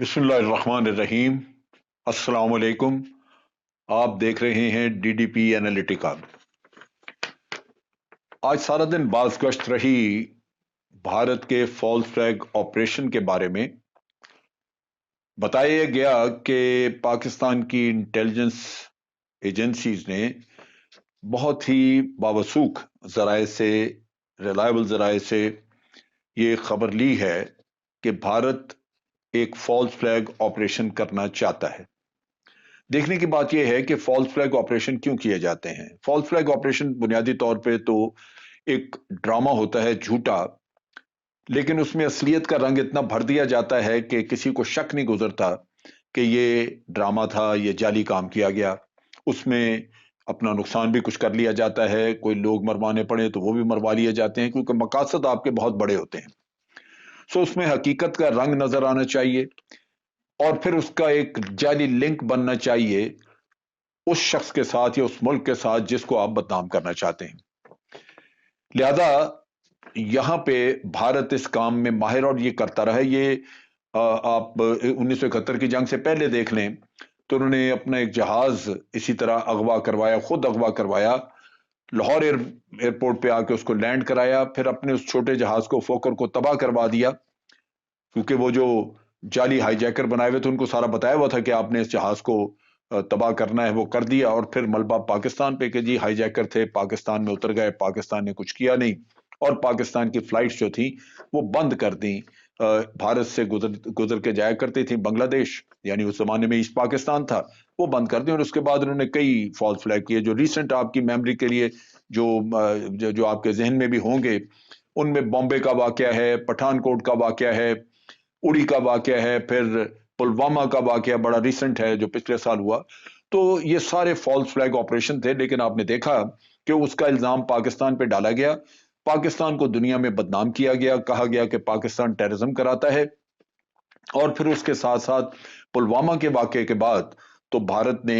बिस्मिल्लाहिर्रहमानिर्रहीम। अस्सलाम वालेकुम। आप देख रहे हैं डीडीपी एनालिटिका। आज सारा दिन बात गश्त रही भारत के फॉल्स फ्लैग ऑपरेशन के बारे में। बताया गया कि पाकिस्तान की इंटेलिजेंस एजेंसीज ने बहुत ही बावसूख जराए से, रिलायबल जराए से ये खबर ली है कि भारत एक फॉल्स फ्लैग ऑपरेशन करना चाहता है। देखने की बात यह है कि फॉल्स फ्लैग ऑपरेशन क्यों किए जाते हैं। फॉल्स फ्लैग ऑपरेशन बुनियादी तौर पे तो एक ड्रामा होता है झूठा, लेकिन उसमें असलियत का रंग इतना भर दिया जाता है कि किसी को शक नहीं गुजरता कि ये ड्रामा था, ये जाली काम किया गया। उसमें अपना नुकसान भी कुछ कर लिया जाता है, कोई लोग मरवाने पड़े तो वो भी मरवा लिए जाते हैं, क्योंकि मकासद आपके बहुत बड़े होते हैं। सो उसमें हकीकत का रंग नजर आना चाहिए और फिर उसका एक जाली लिंक बनना चाहिए उस शख्स के साथ या उस मुल्क के साथ जिसको आप बदनाम करना चाहते हैं। लिहाजा यहां पे भारत इस काम में माहिर और ये करता रहा है। ये आप 1971 की जंग से पहले देख लें तो उन्होंने अपना एक जहाज इसी तरह अगवा करवाया, खुद अगवा करवाया, लाहौर एयरपोर्ट पे आके उसको लैंड कराया, फिर अपने उस छोटे जहाज को, फोकर को तबाह करवा दिया, क्योंकि वो जो जाली हाईजैकर बनाए हुए थे उनको सारा बताया हुआ था कि आपने इस जहाज को तबाह करना है। वो कर दिया और फिर मलबा पाकिस्तान पे कि जी हाईजैकर थे, पाकिस्तान में उतर गए, पाकिस्तान ने कुछ किया नहीं। और पाकिस्तान की फ्लाइट्स जो थी वो बंद कर दी। भारत से गुजर गुजर के जाया करती थी बांग्लादेश, यानी उस जमाने में ईस्ट पाकिस्तान था, वो बंद कर दी। और उसके बाद उन्होंने कई फॉल्स फ्लैग किए जो रिसेंट आपकी मेमोरी के लिए जो आपके जहन में भी होंगे। उनमें बॉम्बे का वाकया है, पठानकोट का वाकया है, उड़ी का वाकया है, फिर पुलवामा का वाकया बड़ा रिसेंट है जो पिछले साल हुआ। तो ये सारे फॉल्स फ्लैग ऑपरेशन थे, लेकिन आपने देखा कि उसका इल्जाम पाकिस्तान पे डाला गया, पाकिस्तान को दुनिया में बदनाम किया गया, कहा गया कि पाकिस्तान टेररिज्म कराता है। और फिर उसके साथ साथ पुलवामा के वाकये के बाद तो भारत ने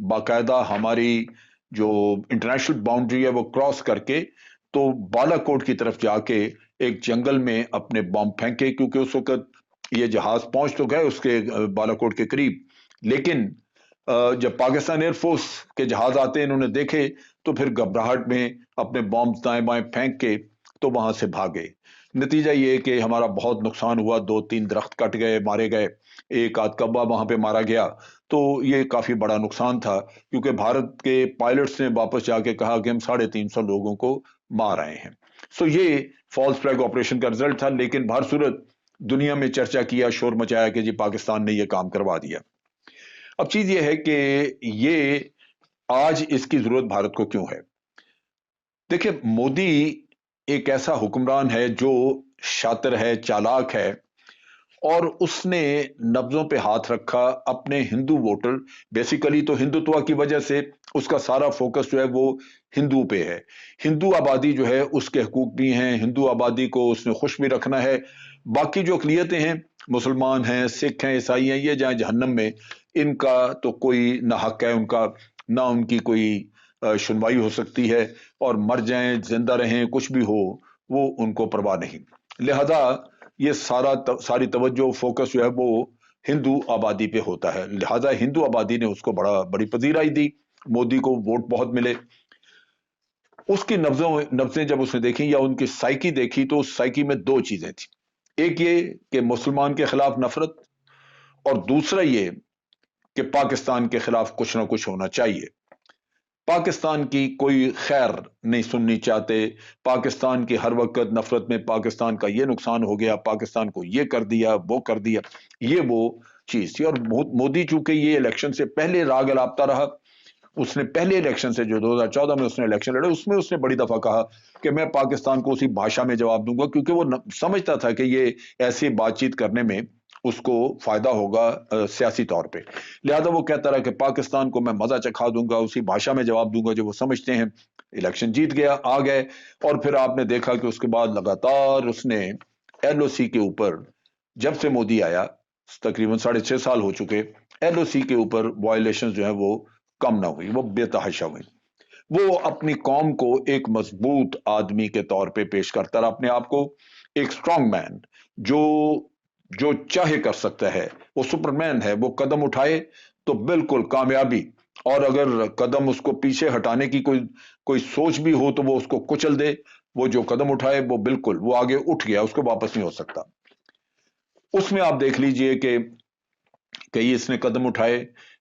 बाकायदा हमारी जो इंटरनेशनल बाउंड्री है वो क्रॉस करके तो बालाकोट की तरफ जाके एक जंगल में अपने बॉम्ब फेंके, क्योंकि उस वक्त ये जहाज पहुंच तो गए उसके बालाकोट के करीब, लेकिन जब पाकिस्तान एयरफोर्स के जहाज आते हैं इन्होंने देखे तो फिर घबराहट में अपने बॉम्ब दाएं बाएं फेंक के तो वहां से भागे। नतीजा ये कि हमारा बहुत नुकसान हुआ, दो तीन दरख्त कट गए, मारे गए, एक आध कब्बा वहां पे मारा गया। तो ये काफी बड़ा नुकसान था, क्योंकि भारत के पायलट्स ने वापस जाके कहा कि हम 350 लोगों को मार आए हैं। सो ये फॉल्स फ्लैग ऑपरेशन का रिजल्ट था, लेकिन हर सूरत दुनिया में चर्चा किया, शोर मचाया कि जी पाकिस्तान ने यह काम करवा दिया। अब चीज ये है कि ये आज इसकी जरूरत भारत को क्यों है। देखिए, मोदी एक ऐसा हुक्मरान है जो शातिर है, चालाक है, और उसने नब्जों पे हाथ रखा अपने हिंदू वोटर। बेसिकली तो हिंदुत्व की वजह से उसका सारा फोकस जो है वो हिंदू पे है। हिंदू आबादी जो है उसके हकूक भी हैं, हिंदू आबादी को उसने खुश भी रखना है। बाकी जो अकलियतें हैं, मुसलमान हैं, सिख हैं, ईसाई हैं, ये जाए जहन्नम में, इनका तो कोई ना हक है उनका, ना उनकी कोई सुनवाई हो सकती है, और मर जाएं जिंदा रहें कुछ भी हो वो उनको परवाह नहीं। लिहाजा ये सारी तवज्जो फोकस जो है वो हिंदू आबादी पे होता है। लिहाजा हिंदू आबादी ने उसको बड़ी पजीराई दी, मोदी को वोट बहुत मिले। उसकी नब्जें जब उसने देखी या उनकी साइकी देखी तो उस साइकी में दो चीजें थी। एक ये कि मुसलमान के खिलाफ नफरत, और दूसरा ये कि पाकिस्तान के खिलाफ कुछ ना कुछ होना चाहिए। पाकिस्तान की कोई खैर नहीं सुननी चाहते, पाकिस्तान की हर वक्त नफरत में पाकिस्तान का ये नुकसान हो गया, पाकिस्तान को ये कर दिया, वो कर दिया, ये वो चीज थी। और मोदी चूंकि ये इलेक्शन से पहले राग अलापता रहा, उसने पहले इलेक्शन से जो 2014 में उसने इलेक्शन लड़े उसमें उसने बड़ी दफा कहा कि मैं पाकिस्तान को उसी भाषा में जवाब दूंगा, क्योंकि वो समझता था कि ये ऐसी बातचीत करने में उसको फायदा होगा सियासी तौर पे। लिहाजा वो कहता रहा कि पाकिस्तान को मैं मजा चखा दूंगा, उसी भाषा में जवाब दूंगा जो वो समझते हैं। इलेक्शन जीत गया, आ गए, और फिर आपने देखा कि उसके बाद लगातार उसने एलओसी के ऊपर, जब से मोदी आया तकरीबन 6.5 साल हो चुके, एलओसी के ऊपर वायलेशन जो है वो कम ना हुई, वो बेतहाशा हुई। वो अपनी कौम को एक मजबूत आदमी के तौर पे पेश करता रहा अपने आप को, एक स्ट्रांग मैन जो जो चाहे कर सकता है, वो सुपरमैन है, वो कदम उठाए तो बिल्कुल कामयाबी, और अगर कदम उसको पीछे हटाने की कोई कोई सोच भी हो तो वो उसको कुचल दे। वो जो कदम उठाए वो बिल्कुल वो आगे उठ गया, उसको वापस नहीं हो सकता। उसमें आप देख लीजिए कि कई इसने कदम उठाए।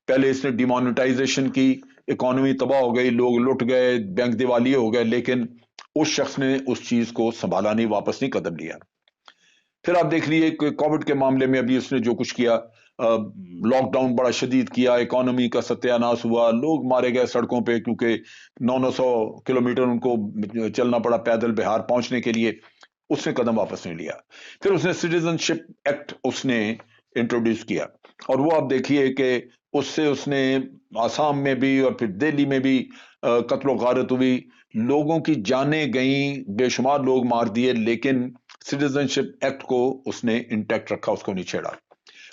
पहले इसने डिमोनेटाइजेशन की, इकोनॉमी तबाह हो गई, लोग लुट गए, बैंक दिवालिये हो गए, लेकिन उस शख्स ने उस चीज को संभाला नहीं, वापस नहीं कदम लिया। फिर आप देख लीजिए कि कोविड के मामले में अभी उसने जो कुछ किया, लॉकडाउन बड़ा शदीद किया, इकोनॉमी का सत्यानाश हुआ, लोग मारे गए सड़कों पे, क्योंकि 900 किलोमीटर उनको चलना पड़ा पैदल बिहार पहुंचने के लिए। उसने कदम वापस नहीं लिया। फिर उसने सिटीजनशिप एक्ट उसने इंट्रोड्यूस किया, और वो आप देखिए कि उससे उसने आसाम में भी और फिर दिल्ली में भी कत्लो गारत हुई, लोगों की जानें गई, बेशुमार लोग मार दिए, लेकिन सिटीजनशिप एक्ट को उसने इंटैक्ट रखा, उसको नहीं छेड़ा।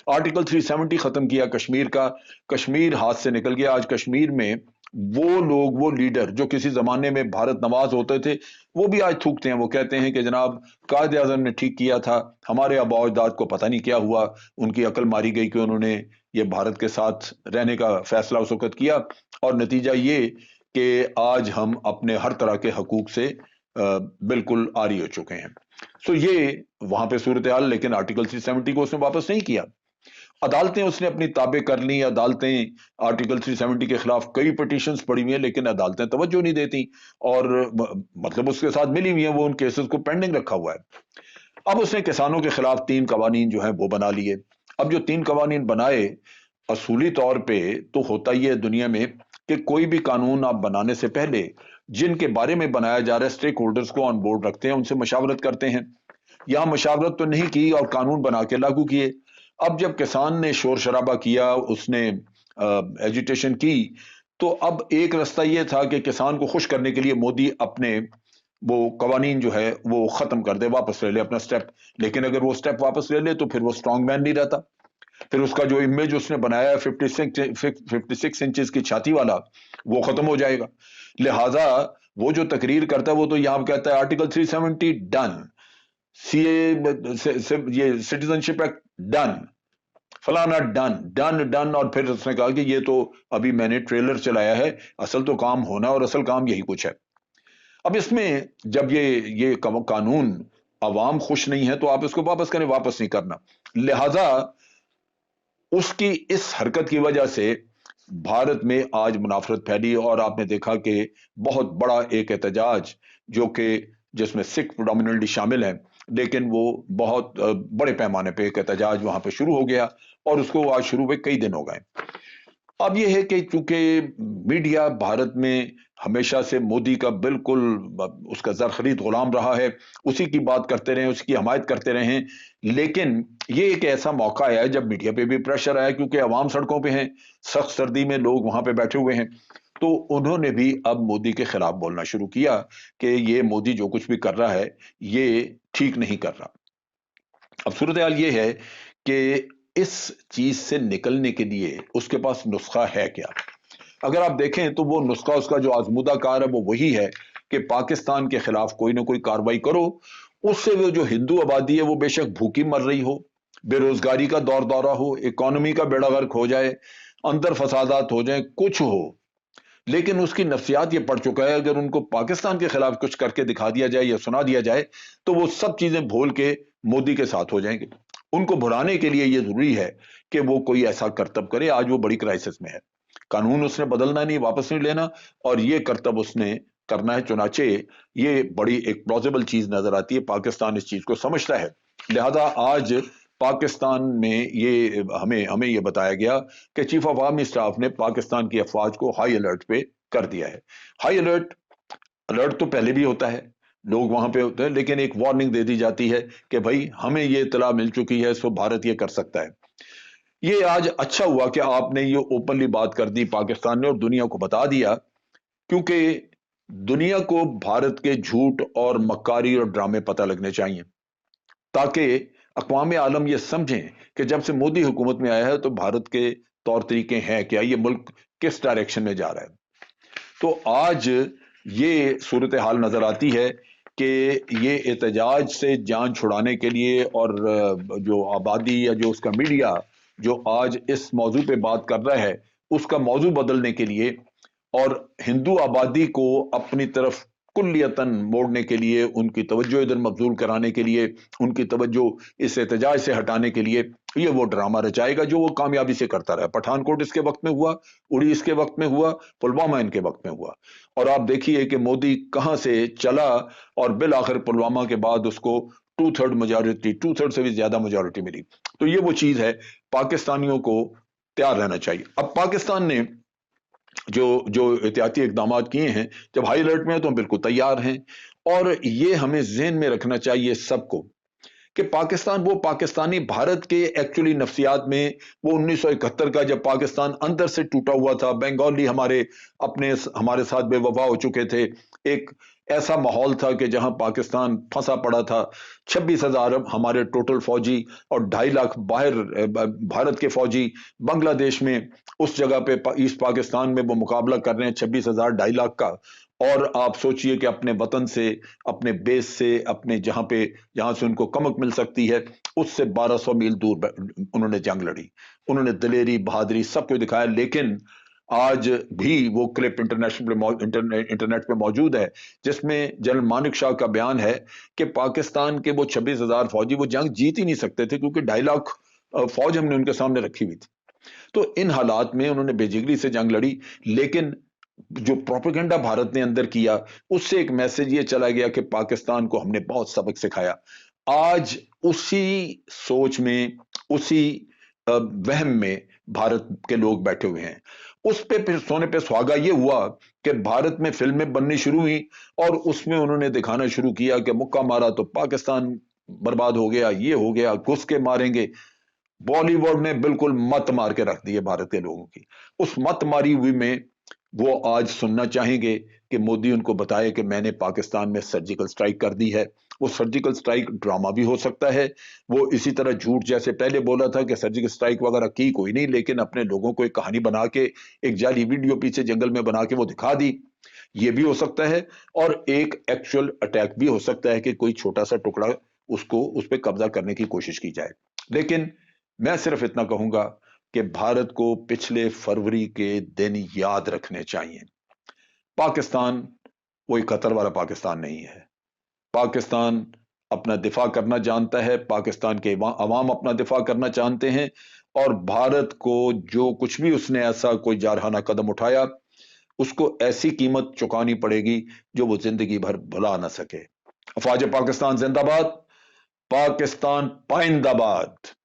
आर्टिकल 370 खत्म किया कश्मीर का, कश्मीर हाथ से निकल गया। आज कश्मीर में वो लोग, वो लीडर जो किसी जमाने में भारत नवाज होते थे, वो भी आज थूकते हैं। वो कहते हैं कि जनाब कायद आजम ने ठीक किया था, हमारे आबा अजदाद को पता नहीं क्या हुआ, उनकी अकल मारी गई कि उन्होंने ये भारत के साथ रहने का फैसला उस वक्त किया, और नतीजा ये कि आज हम अपने हर तरह के हकूक से बिल्कुल आरी हो चुके हैं। सो ये वहां पे सूरत हाल, लेकिन आर्टिकल 370 को उसने वापस नहीं किया। अदालतें उसने अपनी ताबे कर ली, अदालतें आर्टिकल 370 के खिलाफ कई पिटीशंस पड़ी हुई हैं, लेकिन अदालतें तवज्जो नहीं देती, और मतलब उसके साथ मिली हुई हैं, वो उन केसेस को पेंडिंग रखा हुआ है। अब उसने किसानों के खिलाफ 3 कवानीन जो है वो बना लिए। अब जो 3 कवानीन बनाए, असूली तौर पे तो होता ही है दुनिया में कि कोई भी कानून आप बनाने से पहले जिनके बारे में बनाया जा रहा है, स्टेक होल्डर्स को ऑन बोर्ड रखते हैं, उनसे मशावरत करते हैं। यहां मशावरत तो नहीं की और कानून बना के लागू किए। अब जब किसान ने शोर शराबा किया, उसने एजिटेशन की, तो अब एक रास्ता यह था कि किसान को खुश करने के लिए मोदी अपने वो कवानीन जो है वो खत्म कर दे, वापस ले ले अपना स्टेप। लेकिन अगर वो स्टेप वापस ले ले तो फिर वो स्ट्रांग मैन नहीं रहता, फिर उसका जो इमेज उसने बनाया है 56 इंचेस की छाती वाला, वो खत्म हो जाएगा। लिहाजा वो जो तकरीर करता है वो तो यहां कहता है आर्टिकल 370 डन, सीए ये सिटीजनशिप एक्ट डन, फलाना डन डन डन, और फिर उसने कहा कि ये तो अभी मैंने ट्रेलर चलाया है, असल तो काम होना, और असल काम यही कुछ है। अब इसमें जब ये कानून अवाम खुश नहीं है तो आप इसको वापस करें, वापस नहीं करना। लिहाजा उसकी इस हरकत की वजह से भारत में आज मुनाफरत फैली, और आपने देखा कि बहुत बड़ा एक एहतजाज, जो कि जिसमें सिख प्रोडोमिनेंटली शामिल है, लेकिन वो बहुत बड़े पैमाने पे एक एहतजाज वहां पे शुरू हो गया, और उसको आज शुरू हुए कई दिन हो गए। अब यह है कि चूंकि मीडिया भारत में हमेशा से मोदी का बिल्कुल उसका जर खरीद गुलाम रहा है, उसी की बात करते रहे, उसकी हमायत करते रहे हैं, लेकिन ये एक ऐसा मौका आया है जब मीडिया पे भी प्रेशर आया, क्योंकि अवाम सड़कों पे हैं, सख्त सर्दी में लोग वहां पे बैठे हुए हैं, तो उन्होंने भी अब मोदी के खिलाफ बोलना शुरू किया कि ये मोदी जो कुछ भी कर रहा है ये ठीक नहीं कर रहा। अब सूरत हाल ये है कि इस चीज से निकलने के लिए उसके पास नुस्खा है क्या? अगर आप देखें तो वो नुस्खा, उसका जो आजमूदा कार है वो वही है कि पाकिस्तान के खिलाफ कोई ना कोई कार्रवाई करो, उससे वो जो हिंदू आबादी है वो बेशक भूखी मर रही हो, बेरोजगारी का दौर दौरा हो, इकोनॉमी का बेड़ा गर्क हो जाए, अंदर फसादात हो जाए, कुछ हो, लेकिन उसकी नफ्सियात ये पड़ चुका है, अगर उनको पाकिस्तान के खिलाफ कुछ करके दिखा दिया जाए या सुना दिया जाए तो वो सब चीजें भूल के मोदी के साथ हो जाएंगे। उनको भुलाने के लिए ये जरूरी है कि वो कोई ऐसा करतब करे। आज वो बड़ी क्राइसिस में है, कानून उसने बदलना नहीं, वापस नहीं लेना, और ये करतब उसने करना है। चुनाचे ये बड़ी एक प्लॉजिबल चीज नजर आती है, पाकिस्तान इस चीज को समझता है। लिहाजा आज पाकिस्तान में ये हमें हमें ये बताया गया कि चीफ ऑफ आर्मी स्टाफ ने पाकिस्तान की अफवाज को हाई अलर्ट पे कर दिया है। हाई अलर्ट, अलर्ट तो पहले भी होता है, लोग वहां पे होते हैं, लेकिन एक वार्निंग दे दी जाती है कि भाई हमें ये इतला मिल चुकी है, सो भारत ये कर सकता है। ये आज अच्छा हुआ कि आपने ये ओपनली बात कर दी पाकिस्तान ने, और दुनिया को बता दिया, क्योंकि दुनिया को भारत के झूठ और मक्कारी और ड्रामे पता लगने चाहिए, ताकि अक़वाम आलम ये समझें कि जब से मोदी हुकूमत में आया है तो भारत के तौर तरीके हैं क्या, ये मुल्क किस डायरेक्शन में जा रहा है। तो आज ये सूरत हाल नजर आती है कि ये एहतजाज से जान छुड़ाने के लिए और जो आबादी या जो उसका मीडिया जो आज इस मौजू पे बात कर रहा है उसका मौजू बदलने के लिए और हिंदू आबादी को अपनी तरफ कुल्लियतन मोड़ने के लिए, उनकी तवज्जो इधर मबजूल कराने के लिए, उनकी तवज्जो इस एहतजाज से हटाने के लिए ये वो ड्रामा रचाएगा जो वो कामयाबी से करता रहा। पठानकोट इसके वक्त में हुआ, उड़ी इसके वक्त में हुआ, पुलवामा इनके वक्त में हुआ। और आप देखिए कि मोदी कहां से चला और बिल आखिर पुलवामा के बाद उसको 2/3 मेजॉरिटी, 2/3 से भी ज्यादा मेजॉरिटी मिली। तो ये वो चीज है, पाकिस्तानियों को तैयार रहना चाहिए। अब पाकिस्तान ने जो जो एहतियाती इकदाम किए हैं, जब हाई अलर्ट में है तो हम बिल्कुल तैयार हैं। और ये हमें जहन में रखना चाहिए सबको कि पाकिस्तान वो पाकिस्तानी भारत के एक्चुअली नफ्सियात में वो 1971 का जब पाकिस्तान अंदर से टूटा हुआ था, बंगाली हमारे साथ बेवफा हो चुके थे, एक ऐसा माहौल था कि जहां पाकिस्तान फंसा पड़ा था। 26,000 हमारे टोटल फौजी और 2.5 लाख बाहर भारत के फौजी बांग्लादेश में उस जगह पे ईस्ट पाकिस्तान में वो मुकाबला कर रहे हैं 26,000 2.5 लाख का। और आप सोचिए कि अपने वतन से, अपने बेस से, अपने जहां से उनको कमक मिल सकती है, उससे 1200 मील दूर उन्होंने जंग लड़ी। उन्होंने दिलेरी, बहादुरी सब कुछ दिखाया। लेकिन आज भी वो क्लिप इंटरनेट पे मौजूद है जिसमें जनरल मानिक शाह का बयान है कि पाकिस्तान के वो 26,000 फौजी वो जंग जीत ही नहीं सकते थे क्योंकि 2.5 लाख फौज हमने उनके सामने रखी हुई थी। तो इन हालात में उन्होंने बेजिगरी से जंग लड़ी। लेकिन जो प्रोपेगेंडा भारत ने अंदर किया उससे एक मैसेज ये चला गया कि पाकिस्तान को हमने बहुत सबक सिखाया। आज उसी सोच में, उसी वहम में भारत के लोग बैठे हुए हैं। उस पे सोने पे सुहागा ये हुआ कि भारत में फिल्में बननी शुरू हुई और उसमें उन्होंने दिखाना शुरू किया कि मुक्का मारा तो पाकिस्तान बर्बाद हो गया, ये हो गया, घुस के मारेंगे। बॉलीवुड ने बिल्कुल मत मार के रख दी है भारत के लोगों की। उस मत मारी हुई में वो आज सुनना चाहेंगे कि मोदी उनको बताए कि मैंने पाकिस्तान में सर्जिकल स्ट्राइक कर दी है। वो सर्जिकल स्ट्राइक ड्रामा भी हो सकता है, वो इसी तरह झूठ जैसे पहले बोला था कि सर्जिकल स्ट्राइक वगैरह की कोई नहीं, लेकिन अपने लोगों को एक कहानी बना के एक जाली वीडियो पीछे जंगल में बना के वो दिखा दी। ये भी हो सकता है। और एक एक्चुअल अटैक भी हो सकता है कि कोई छोटा सा टुकड़ा उसको उस पर कब्जा करने की कोशिश की जाए। लेकिन मैं सिर्फ इतना कहूंगा कि भारत को पिछले फरवरी के दिन याद रखने चाहिए। पाकिस्तान कोई कतर वाला पाकिस्तान नहीं है। पाकिस्तान अपना दिफा करना जानता है, पाकिस्तान के अवाम अपना दिफा करना जानते हैं। और भारत को जो कुछ भी उसने ऐसा कोई जारहाना कदम उठाया उसको ऐसी कीमत चुकानी पड़ेगी जो वो जिंदगी भर भुला ना सके। अफवाज पाकिस्तान जिंदाबाद, पाकिस्तान पाइंदाबाद।